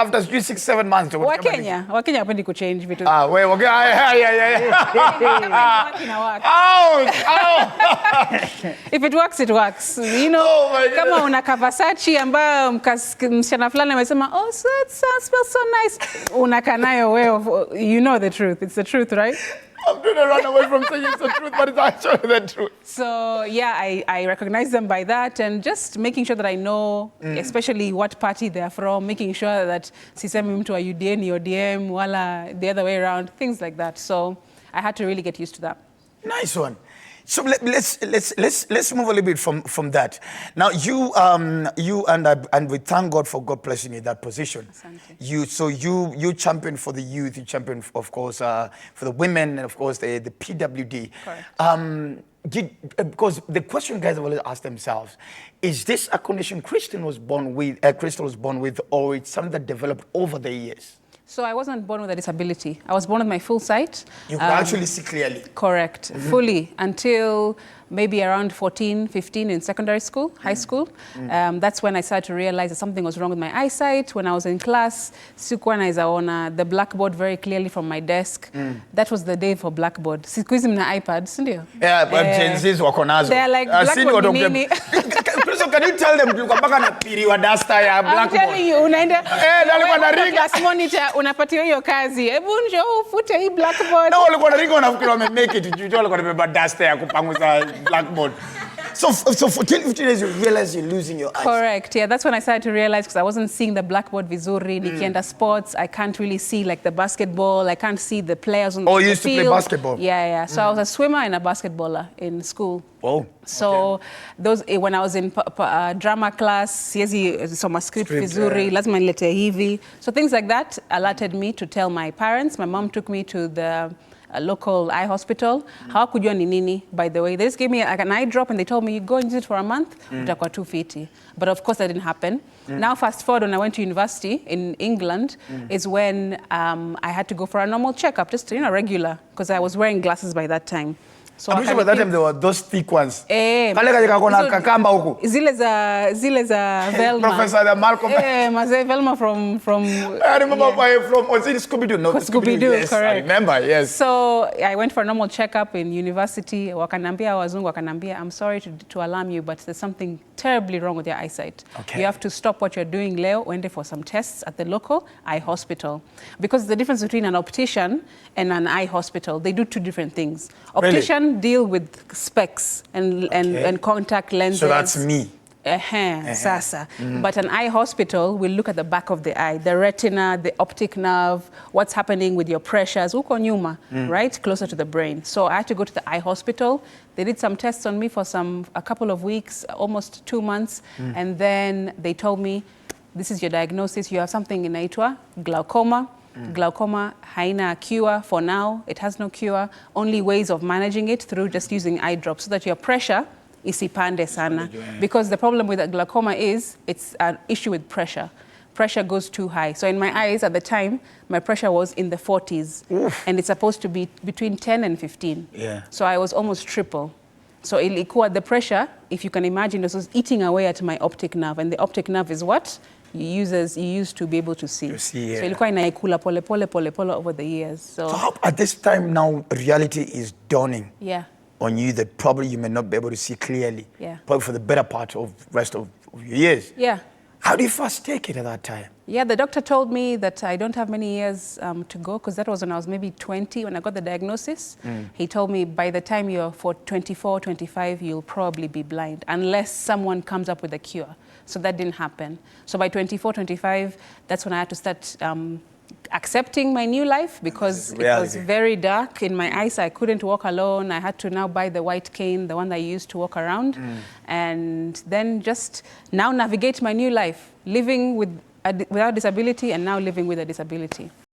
After 6-7 months. Wakenya hapendi kuchange vitu. Wewe yeah. If it works, it works. You know, kama unaka Versace ambayo msichana fulani amesema, oh, so it smells so nice. Unaka nayo wewe, you know the truth. It's the truth, right? I'm trying to run away from saying it's the truth, but it's actually the truth. So yeah, I recognize them by that, and just making sure that I know, especially what party they're from, making sure that sisemi mtu wa UDN or DM, wala the other way around, things like that. So I had to really get used to that. Nice one. So let's move a little bit from that. Now you and we thank God for God placing you in that position. You champion for the youth, you champion of course for the women, and of course the PWD. Correct. Because the question guys have always asked themselves, is this a condition Crystal was born with, or it's something that developed over the years? So I wasn't born with a disability. I was born with my full sight. You could actually see clearly. Correct, fully, until maybe around 14, 15 in secondary school, high school. That's when I started to realize that something was wrong with my eyesight. When I was in class, sikuwa naona the blackboard very clearly from my desk. That was the day for blackboard. Siku hizi mna iPads, ndio? Yeah, but Gen Z's wako nazo. They're like, blackboard ni nini? So can you tell them mpaka na piri wa duster ya blackboard? I'm telling you, unaenda nalikuwa na ringa class monitor, unapatiwa hiyo kazi. Hebu njoo ufute hii blackboard. Na walikuwa na ringa wanafikiri wame make it. Juu walikuwa wamebeba duster ya kupanguza blackboard. So for 10-15 years, you realize you're losing your eyes. Correct. Yeah, that's when I started to realize, because I wasn't seeing the blackboard vizuri. Nikienda sports, I can't really see like the basketball. I can't see the players on the field. Oh, you used to play basketball? Yeah. So I was a swimmer and a basketballer in school. Oh. So those when I was in drama class, siezi soma script vizuri, lazima nilete hivi. So things like that alerted me to tell my parents. My mom took me to the a local eye hospital. Hawakujua ni nini, by the way. They just gave me like an eye drop and they told me, you go and use it for a month, utakuwa 250. But of course that didn't happen. Now fast forward, when I went to university in England, is when I had to go for a normal checkup, just regular, because I was wearing glasses by that time. So I'm sure by that time there were those thick ones. Kale kakona kakamba huku. Zile za Velma. Professor Malcolm. Maze Velma from I remember from Scooby-Doo. No, Scooby-Doo, yes, correct. I remember, yes. So I went for a normal checkup in university. Wakanambia wazungu wakanambia, I'm sorry to alarm you, but there's something terribly wrong with your eyesight. Okay. You have to stop what you're doing, Leo, wende for some tests at the local eye hospital. Because the difference between an optician and an eye hospital, they do two different things. Optician deal with specs and contact lenses. So that's me. Sasa. But an eye hospital will look at the back of the eye, the retina, the optic nerve, what's happening with your pressures, uko nyuma, right, closer to the brain. So I had to go to the eye hospital. They did some tests on me for a couple of weeks, almost 2 months, and then they told me, this is your diagnosis. You have something inaitwa glaucoma. Glaucoma haina cure for now. It has no cure. Only ways of managing it through just using eye drops so that your pressure isipande sana. Because the problem with glaucoma is it's an issue with pressure. Pressure goes too high. So in my eyes at the time, my pressure was in the 40s. And it's supposed to be between 10 and 15. Yeah. So I was almost triple. So ilikuwa the pressure, if you can imagine, this was eating away at my optic nerve. And the optic nerve is what? You use to be able to see. So ilikuwa inaikula pole over the years. So how, at this time now, reality is dawning. Yeah. On you that probably you may not be able to see clearly. Yeah. Probably for the better part of the rest of your years. Yeah. How do you first take it at that time? Yeah, the doctor told me that I don't have many years to go, because that was when I was maybe 20 when I got the diagnosis. He told me by the time you're 24, 25, you'll probably be blind unless someone comes up with a cure. So that didn't happen. So by 24, 25, that's when I had to start accepting my new life, because it was very dark in my eyes. I couldn't walk alone. I had to now buy the white cane, the one that I used to walk around, and then just now navigate my new life, living without disability and now living with a disability.